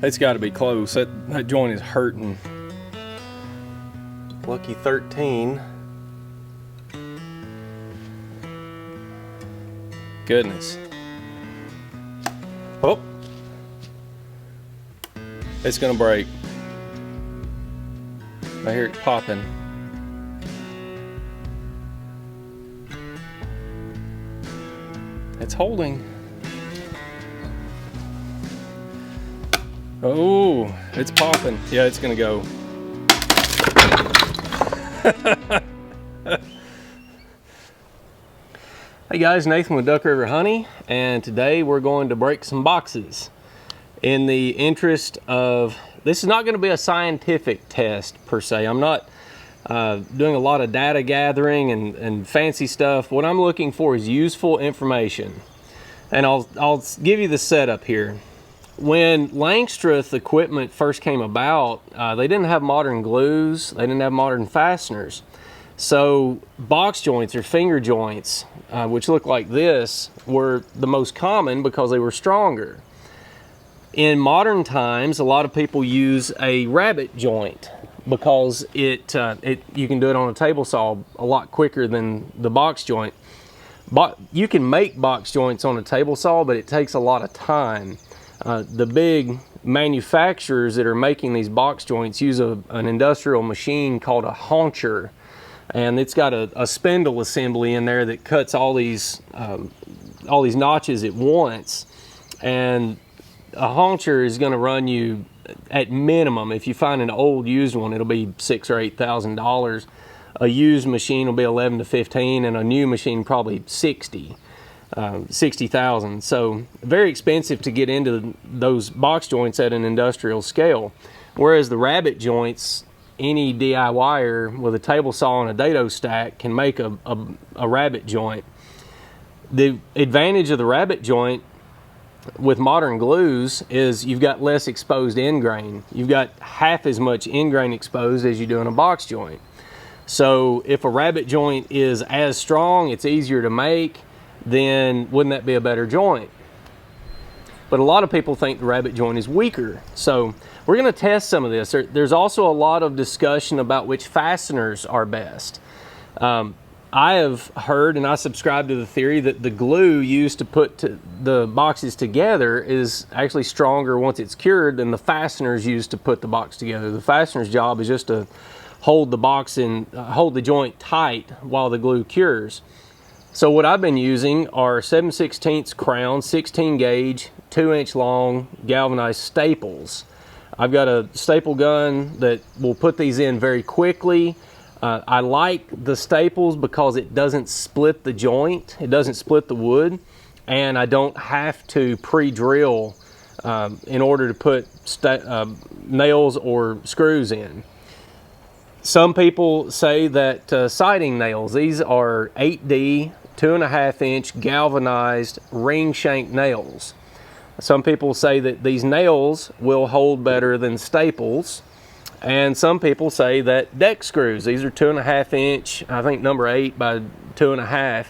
It's got to be close. That joint is hurting. Lucky 13. Goodness. Oh. It's gonna break. I hear it popping. It's holding. Oh, it's popping. Yeah, it's gonna go. Hey guys, Nathan with Duck River Honey, and today we're going to break some boxes. In the interest of, this is not going to be a scientific test per se. I'm not doing a lot of data gathering and fancy stuff. What I'm looking for is useful information. And I'll give you the setup here. When Langstroth equipment first came about, they didn't have modern glues, they didn't have modern fasteners. So box joints or finger joints, which look like this, were the most common because they were stronger. In modern times, a lot of people use a rabbet joint because you can do it on a table saw a lot quicker than the box joint. You can make box joints on a table saw, but it takes a lot of time. The big manufacturers that are making these box joints use an industrial machine called a hauncher, and it's got a spindle assembly in there that cuts all these notches at once. And a hauncher is going to run you, at minimum, if you find an old used one, it'll be $6,000 or $8,000. A used machine will be 11 to 15, and a new machine probably 60,000. So very expensive to get into those box joints at an industrial scale. Whereas the rabbet joints, any DIYer with a table saw and a dado stack can make a rabbet joint. The advantage of the rabbet joint with modern glues is you've got less exposed end grain. You've got half as much end grain exposed as you do in a box joint. So if a rabbet joint is as strong, it's easier to make, then wouldn't that be a better joint? But a lot of people think the rabbet joint is weaker. So we're going to test some of this. There's also a lot of discussion about which fasteners are best. I have heard, and I subscribe to the theory, that the glue used to put the boxes together is actually stronger once it's cured than the fasteners used to put the box together. The fastener's job is just to hold the box and hold the joint tight while the glue cures. So what I've been using are 7/16 crown, 16 gauge, 2-inch long galvanized staples. I've got a staple gun that will put these in very quickly. I like the staples because it doesn't split the joint, it doesn't split the wood, and I don't have to pre-drill in order to put nails or screws in. Some people say that siding nails, these are 8D, 2.5-inch galvanized ring shank nails. Some people say that these nails will hold better than staples. And some people say that deck screws, these are 2.5-inch, I think number 8 by 2.5.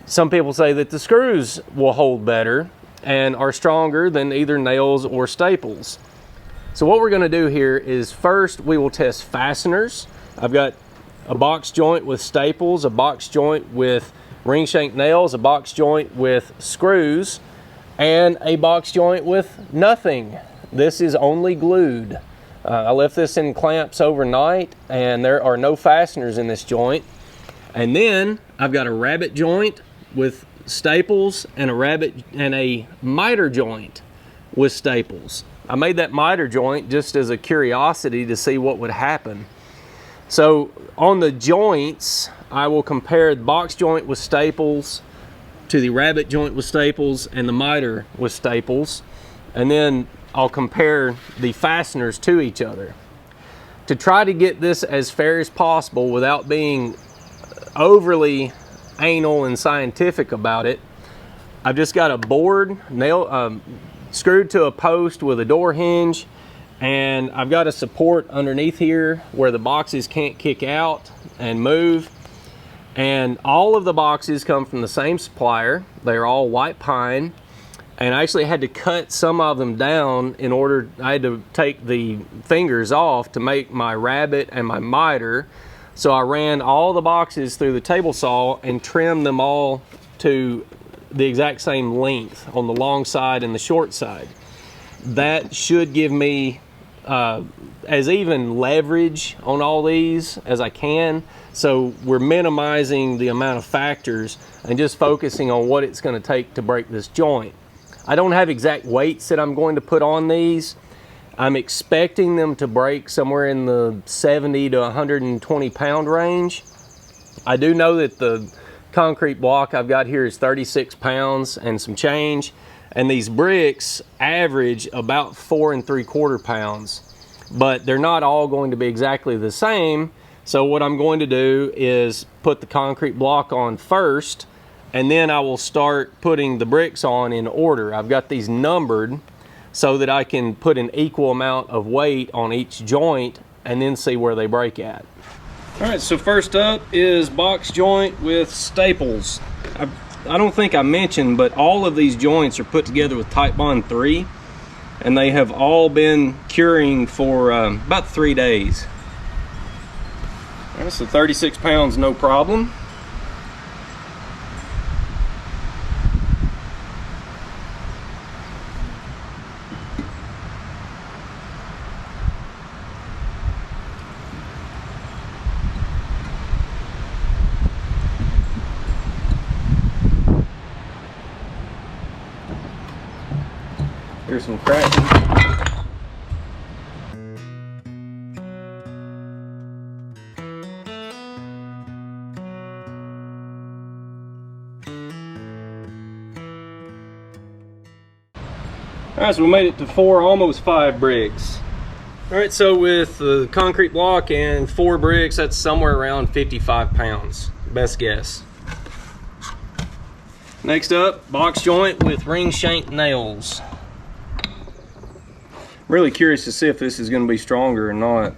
Some people say that the screws will hold better and are stronger than either nails or staples. So what we're going to do here is first we will test fasteners. I've got a box joint with staples, a box joint with ring shank nails, a box joint with screws, and a box joint with nothing. This is only glued. I left this in clamps overnight, and there are no fasteners in this joint. And then I've got a rabbet joint with staples and a miter joint with staples. I made that miter joint just as a curiosity to see what would happen. So on the joints, I will compare the box joint with staples to the rabbet joint with staples and the miter with staples, and then I'll compare the fasteners to each other. To try to get this as fair as possible without being overly anal and scientific about it, I've just got a board screwed to a post with a door hinge, and I've got a support underneath here where the boxes can't kick out and move. And all of the boxes come from the same supplier. They're all white pine. and I actually had to cut some of them down in order, I had to take the fingers off to make my rabbet and my miter. So I ran all the boxes through the table saw and trimmed them all to the exact same length on the long side and the short side. That should give me as even leverage on all these as I can. So we're minimizing the amount of factors and just focusing on what it's going to take to break this joint. I don't have exact weights that I'm going to put on these. I'm expecting them to break somewhere in the 70 to 120 pound range. I do know that the concrete block I've got here is 36 pounds and some change, and these bricks average about 4 3/4 pounds, but they're not all going to be exactly the same. So what I'm going to do is put the concrete block on first, and then I will start putting the bricks on in order. I've got these numbered so that I can put an equal amount of weight on each joint and then see where they break at. All right, so first up is box joint with staples. I don't think I mentioned, but all of these joints are put together with Titebond 3, and they have all been curing for about 3 days. All right, so 36 pounds, no problem. Here's some cracking. All right, so we made it to 4, almost 5 bricks. All right, so with the concrete block and 4 bricks, that's somewhere around 55 pounds, best guess. Next up, box joint with ring shank nails. Really curious to see if this is going to be stronger or not.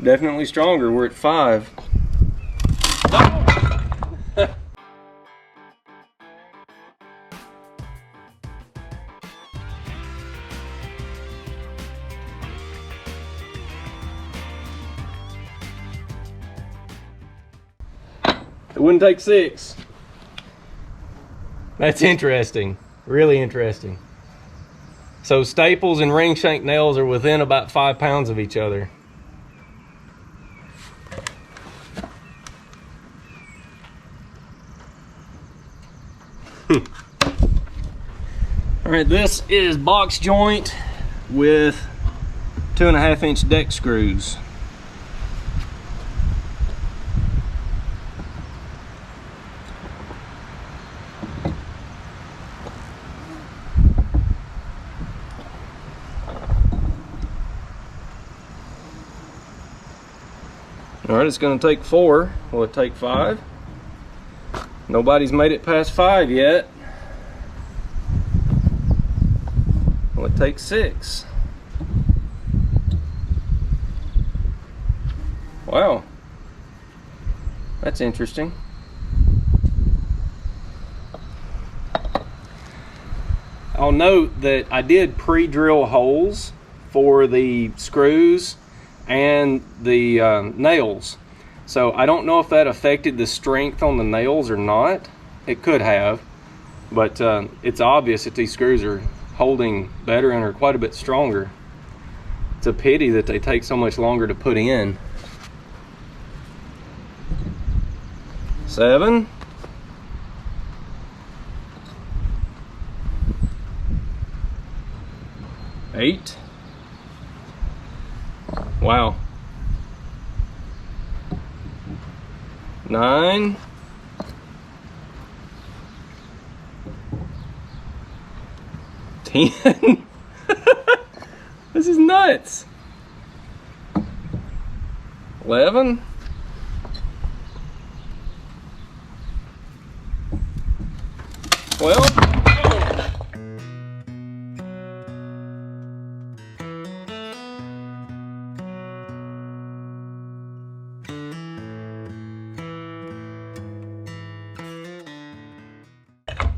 Definitely stronger. We're at 5. It wouldn't take 6. That's interesting, really interesting. So staples and ring shank nails are within about 5 pounds of each other. All right, this is box joint with 2.5 inch deck screws. All right, it's going to take 4. Will it take 5? Nobody's made it past 5 yet. Will it take 6? Wow, that's interesting. I'll note that I did pre-drill holes for the screws and the nails, so I don't know if that affected the strength on the nails or not. It could have, but it's obvious that these screws are holding better and are quite a bit stronger. It's a pity that they take so much longer to put in. 7. Eight. Wow. 9. 10. This is nuts. 11. Well,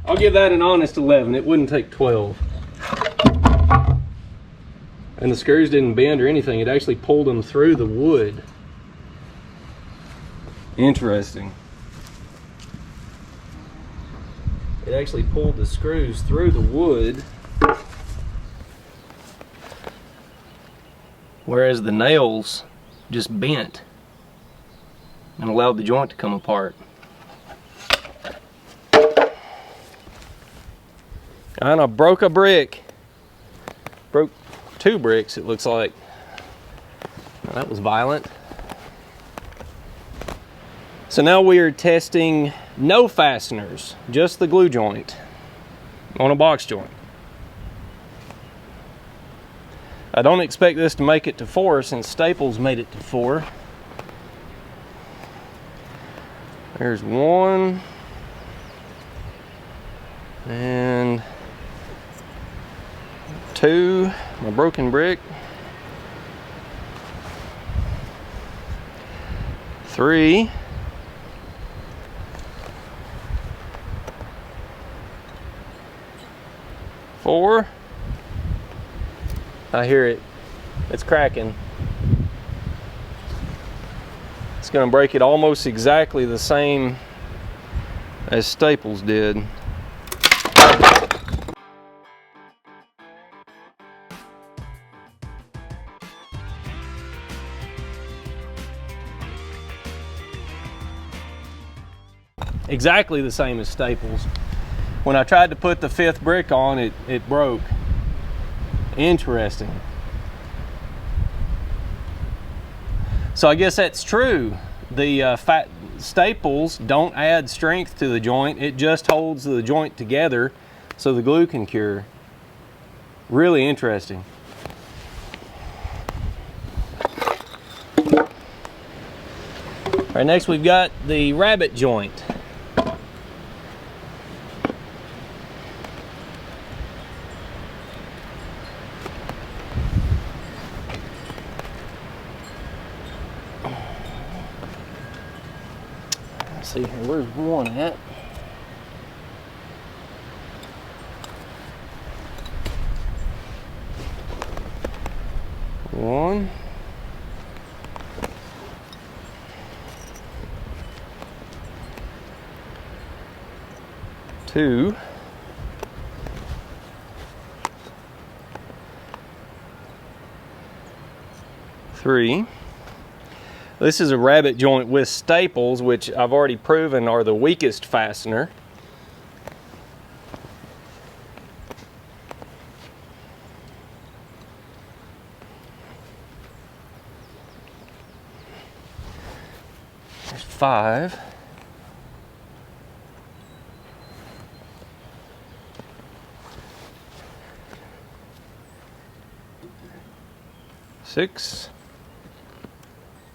I'll give that an honest 11. It wouldn't take 12. And the screws didn't bend or anything. It actually pulled them through the wood. Interesting. It actually pulled the screws through the wood, whereas the nails just bent and allowed the joint to come apart. And I broke a brick. Broke 2 bricks, it looks like. Well, that was violent. So now we are testing no fasteners, just the glue joint on a box joint. I don't expect this to make it to 4 since Staples made it to 4. There's 1 and 2, my broken brick. 3. 4. I hear it. It's cracking. It's going to break it almost exactly the same as Staples did. Exactly the same as Staples. When I tried to put the 5th brick on, it broke. Interesting. So I guess that's true. The Staples don't add strength to the joint. It just holds the joint together so the glue can cure. Really interesting. All right, next we've got the rabbet joint. Let's see here, where's 1 at? One. 2. 3. This is a rabbet joint with Staples, which I've already proven are the weakest fastener. There's 5. 6.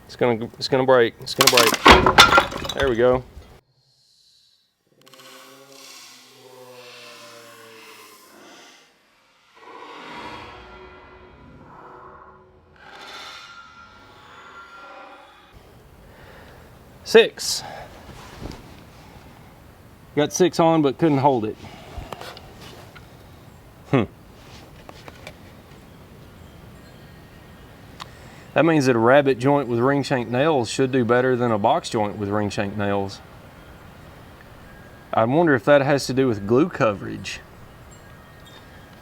It's gonna break. It's gonna break. There we go. Six. Got 6 on, but couldn't hold it. That means that a rabbet joint with ring shank nails should do better than a box joint with ring shank nails. I wonder if that has to do with glue coverage,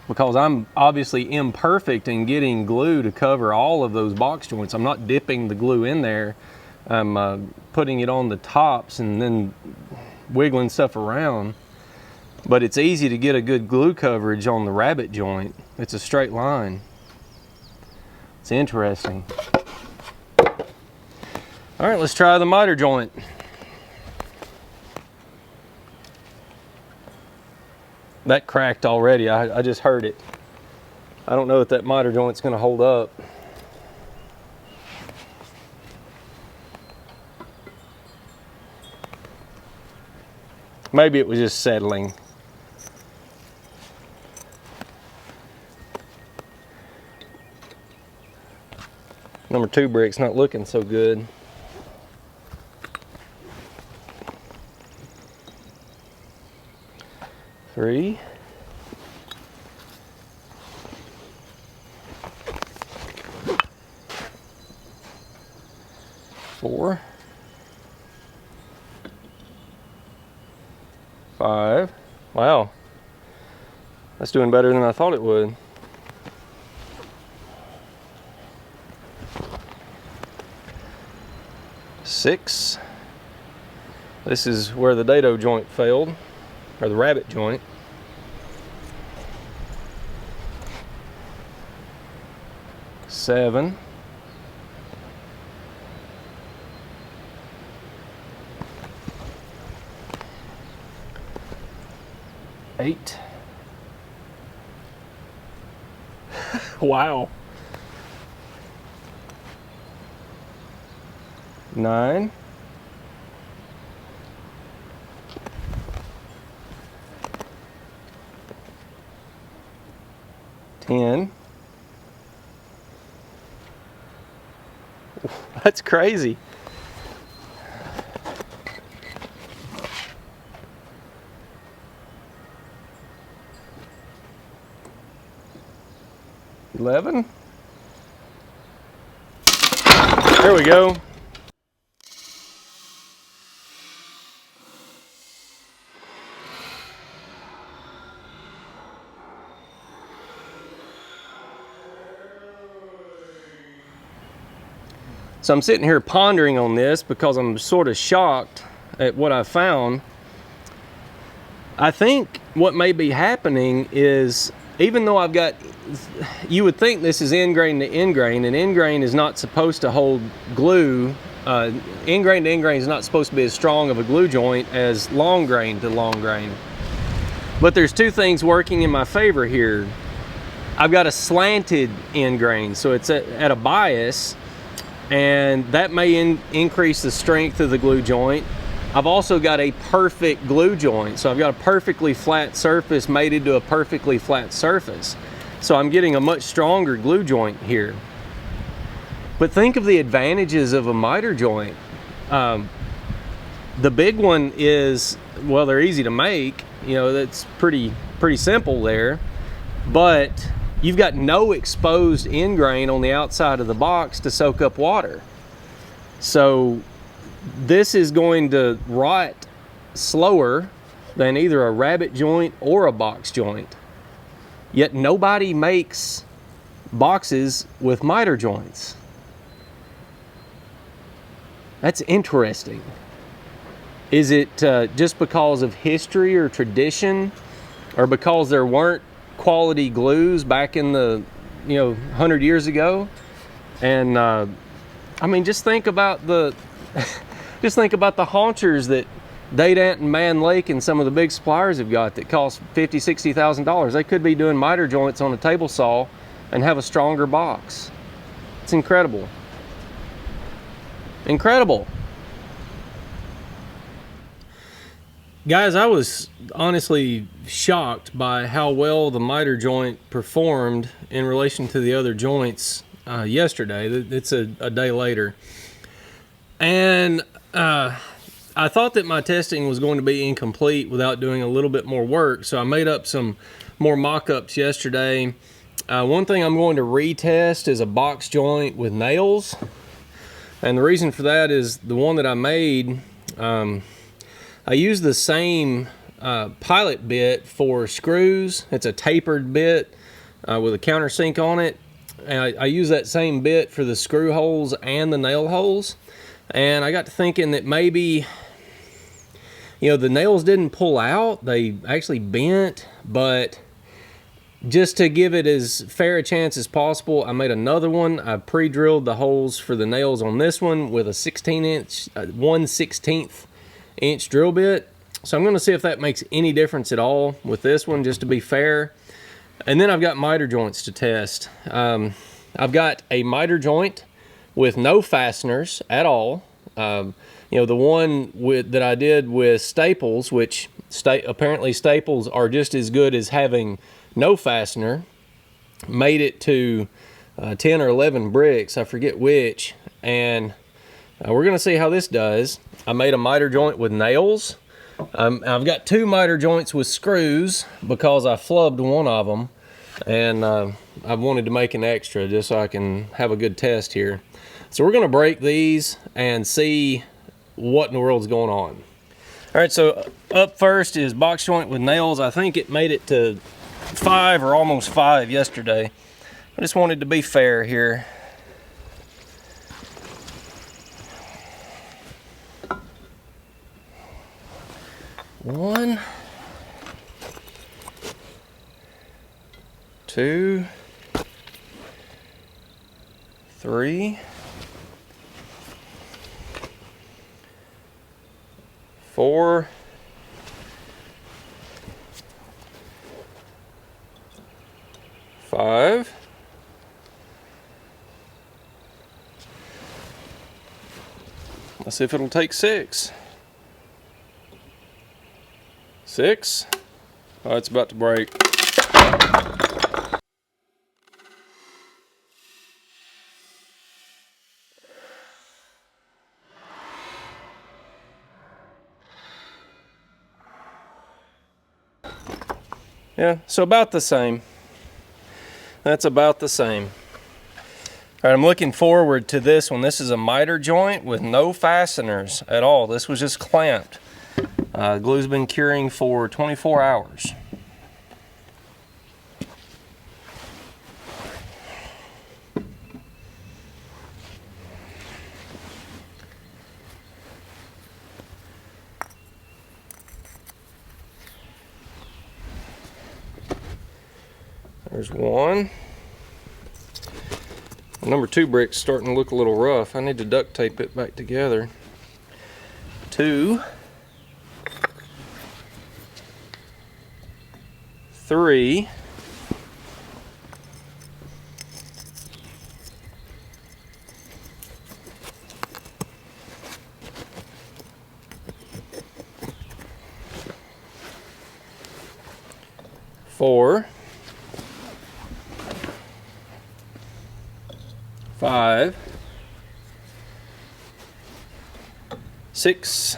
because I'm obviously imperfect in getting glue to cover all of those box joints. I'm not dipping the glue in there. I'm putting it on the tops and then wiggling stuff around. But it's easy to get a good glue coverage on the rabbet joint. It's a straight line. It's interesting. All right, let's try the miter joint. That cracked already. I just heard it. I don't know if that miter joint's going to hold up. Maybe it was just settling. Number 2 brick's not looking so good. Three. Four. 5. Wow. That's doing better than I thought it would. 6. This is where the dado joint failed, or the rabbet joint. 7. 8. Wow. 9. 10. That's crazy. 11. There we go. So I'm sitting here pondering on this because I'm sort of shocked at what I found. I think what may be happening is, even though I've got, you would think this is end grain to end grain, and end grain is not supposed to hold glue. End grain to end grain is not supposed to be as strong of a glue joint as long grain to long grain. But there's two things working in my favor here. I've got a slanted end grain, so it's at a bias, and that may increase the strength of the glue joint. I've also got a perfect glue joint, so I've got a perfectly flat surface mated to a perfectly flat surface. So I'm getting a much stronger glue joint here. But think of the advantages of a miter joint. The big one is, well, they're easy to make. You know, that's pretty simple there. But you've got no exposed end grain on the outside of the box to soak up water. So this is going to rot slower than either a rabbet joint or a box joint. Yet nobody makes boxes with miter joints. That's interesting. Is it just because of history or tradition, or because there weren't quality glues back in the 100 years ago? And I mean, just think about the just think about the haunchers that Dadant and Man Lake and some of the big suppliers have got that cost $50,000, $60,000. They could be doing miter joints on a table saw and have a stronger box. It's incredible. Incredible. Guys, I was honestly shocked by how well the miter joint performed in relation to the other joints yesterday. It's a day later. And I thought that my testing was going to be incomplete without doing a little bit more work, so I made up some more mock-ups yesterday. One thing I'm going to retest is a box joint with nails. And the reason for that is the one that I made, I used the same pilot bit for screws. It's a tapered bit with a countersink on it. And I use that same bit for the screw holes and the nail holes. And I got to thinking that maybe, the nails didn't pull out. They actually bent, but just to give it as fair a chance as possible, I made another one. I pre-drilled the holes for the nails on this one with a 1/16 inch drill bit. So I'm going to see if that makes any difference at all with this one, just to be fair. And then I've got miter joints to test. I've got a miter joint with no fasteners at all. The one that I did with staples, which apparently staples are just as good as having no fastener, made it to 10 or 11 bricks, I forget which, and we're gonna see how this does. I made a miter joint with nails. I've got 2 miter joints with screws because I flubbed one of them, and I wanted to make an extra just so I can have a good test here. So we're gonna break these and see what in the world's going on. All right, so up first is box joint with nails. I think it made it to 5 or almost 5 yesterday. I just wanted to be fair here. One, 2, 3, 4, 5. Let's see if it'll take 6. 6. Oh, it's about to break. Yeah, so about the same. That's about the same. All right, I'm looking forward to this one. This is a miter joint with no fasteners at all. This was just clamped. Glue's been curing for 24 hours. There's one. Number 2 brick's starting to look a little rough. I need to duct tape it back together. 2, 3, 4, 5, 6,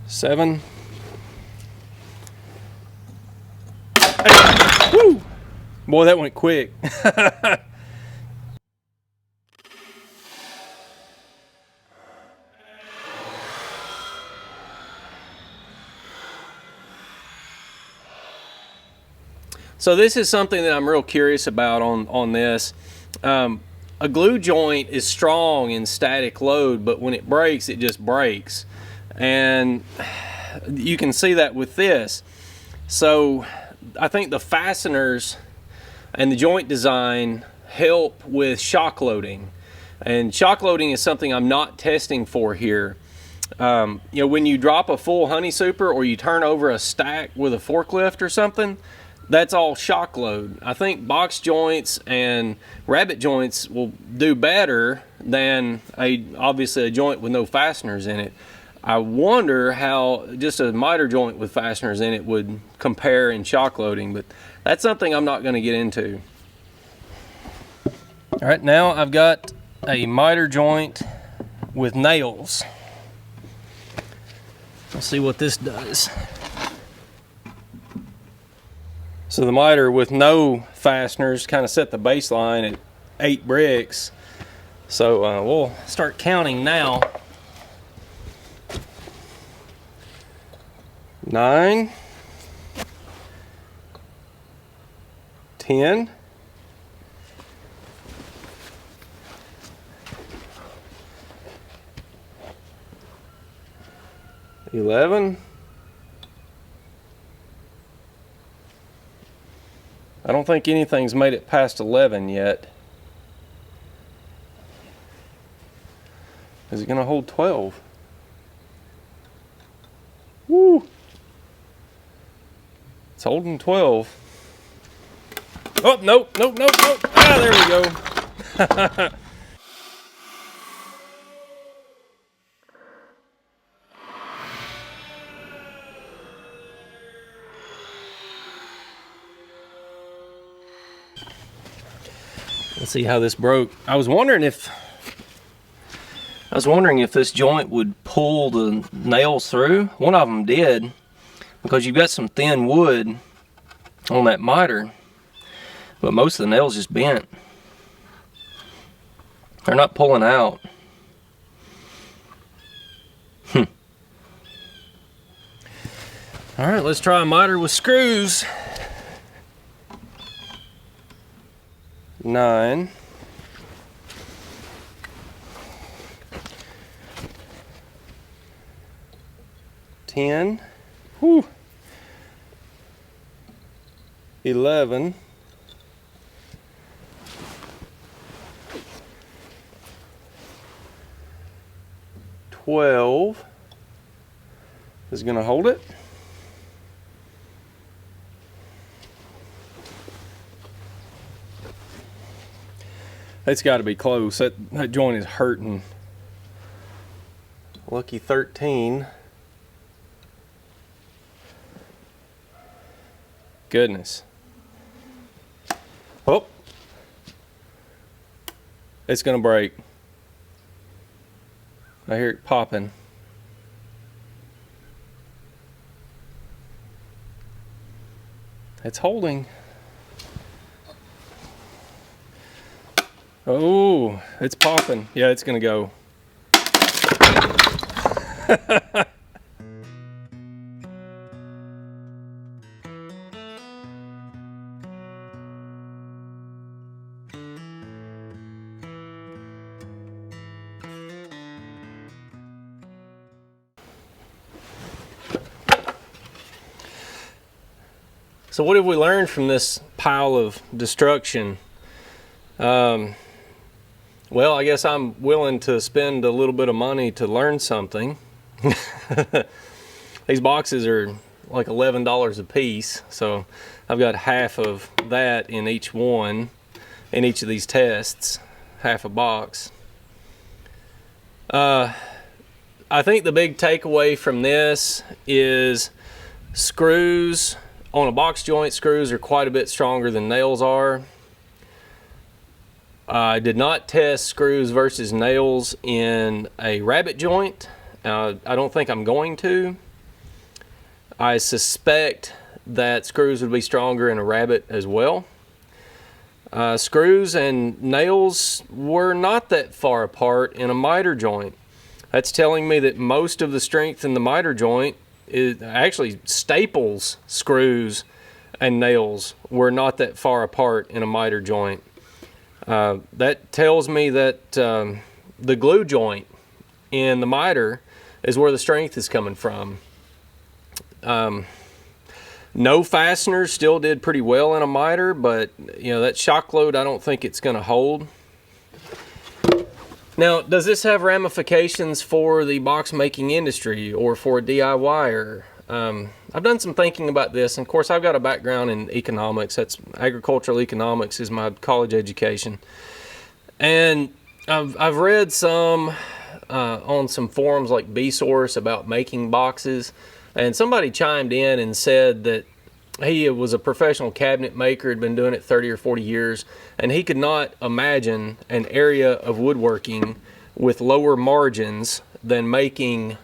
7, 8. Woo! Boy, that went quick. So this is something that I'm real curious about on this. A glue joint is strong in static load, but when it breaks, it just breaks. And you can see that with this. So I think the fasteners and the joint design help with shock loading. And shock loading is something I'm not testing for here. You know, when you drop a full honey super or you turn over a stack with a forklift or something, that's all shock load. I think box joints and rabbet joints will do better than obviously a joint with no fasteners in it. I wonder how just a miter joint with fasteners in it would compare in shock loading, but that's something I'm not going to get into. All right, now I've got a miter joint with nails. Let's see what this does. So the miter with no fasteners kind of set the baseline at 8 bricks. So we'll start counting now. 9, 10, 11. I don't think anything's made it past 11 yet. Is it going to hold 12? Woo! It's holding 12. Oh, nope, nope, nope, nope. Ah, there we go. Let's see how this broke. I was wondering if this joint would pull the nails through. One of them did, because you've got some thin wood on that miter, but most of the nails just bent. They're not pulling out. All right, let's try a miter with screws. 9. 10. Whew. 11. 12 is going to hold it. It's got to be close. That joint is hurting. Lucky 13. Goodness. Oh. It's going to break. I hear it popping. It's holding. Oh, it's popping. Yeah, it's gonna go. So what have we learned from this pile of destruction? Well, I guess I'm willing to spend a little bit of money to learn something. These boxes are like $11 a piece, so I've got half of that in each one, in each of these tests, half a box. I think the big takeaway from this is screws on a box joint. Screws are quite a bit stronger than nails are. I did not test screws versus nails in a rabbet joint. I don't think I'm going to. I suspect that screws would be stronger in a rabbet as well. Screws and nails were not that far apart in a miter joint. That's telling me that most of the strength in the miter joint is actually staples. Screws and nails were not that far apart in a miter joint. That tells me that the glue joint in the miter is where the strength is coming from. No fasteners still did pretty well in a miter, but you know, that shock load, I don't think it's going to hold. Now, does this have ramifications for the box making industry or for a DIYer? I've done some thinking about this, and of course I've got a background in economics. That's agricultural economics is my college education, and I've read some on some forums like B-Source about making boxes, and somebody chimed in and said that he was a professional cabinet maker, had been doing it 30 or 40 years, and he could not imagine an area of woodworking with lower margins than making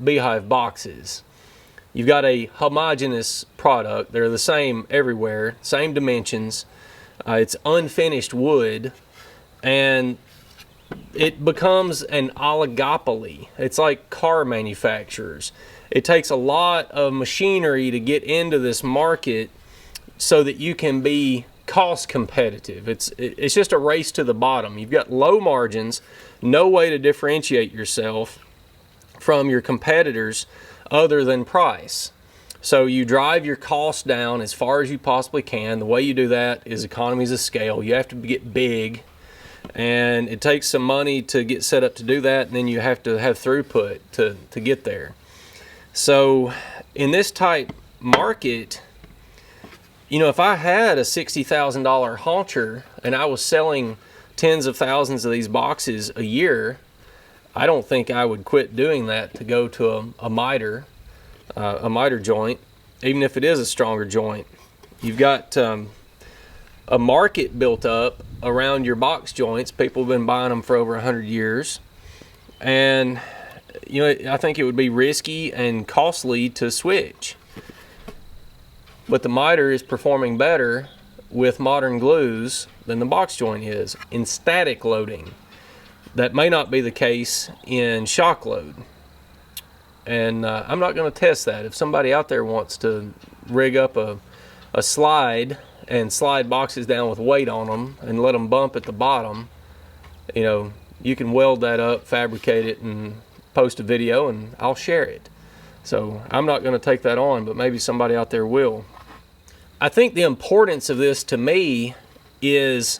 beehive boxes. You've got a homogeneous product. They're the same everywhere, same dimensions. It's unfinished wood, and it becomes an oligopoly. It's like car manufacturers. It takes a lot of machinery to get into this market so that you can be cost competitive. It's just a race to the bottom. You've got low margins, no way to differentiate yourself from your competitors other than price. So you drive your costs down as far as you possibly can. The way you do that is economies of scale. You have to get big, and it takes some money to get set up to do that, and then you have to have throughput to get there. So in this type market, you know, if I had a $60,000 hauncher and I was selling tens of thousands of these boxes a year, I don't think I would quit doing that to go to a miter joint, even if it is a stronger joint. You've got a market built up around your box joints. People have been buying them for over 100 years. And, you know, I think it would be risky and costly to switch. But the miter is performing better with modern glues than the box joint is in static loading. That may not be the case in shock load. And I'm not going to test that. If somebody out there wants to rig up a slide and slide boxes down with weight on them and let them bump at the bottom, you know, you can weld that up, fabricate it, and post a video, and I'll share it. So I'm not going to take that on, but maybe somebody out there will. I think the importance of this to me is,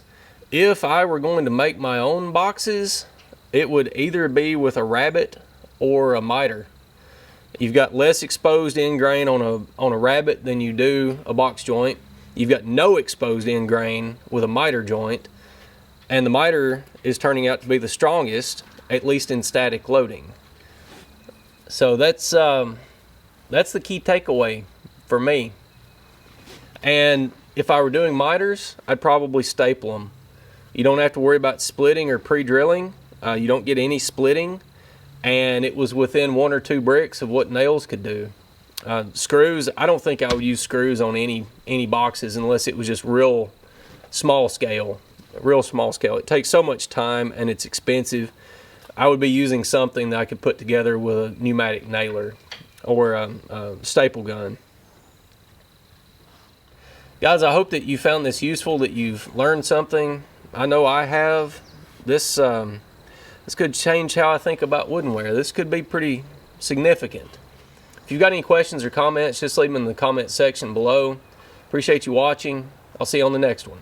if I were going to make my own boxes, it would either be with a rabbet or a miter. You've got less exposed end grain on a rabbet than you do a box joint. You've got no exposed end grain with a miter joint, and the miter is turning out to be the strongest, at least in static loading. So that's the key takeaway for me. And if I were doing miters, I'd probably staple them. You don't have to worry about splitting or pre-drilling. You don't get any splitting, and it was within 1 or 2 bricks of what nails could do. Screws, I don't think I would use screws on any boxes unless it was just real small scale. It takes so much time and it's expensive. I would be using something that I could put together with a pneumatic nailer or a staple gun. Guys, I hope that you found this useful, that you've learned something. I know I have. This could change how I think about woodenware. This could be pretty significant. If you've got any questions or comments, just leave them in the comment section below. Appreciate you watching. I'll see you on the next one.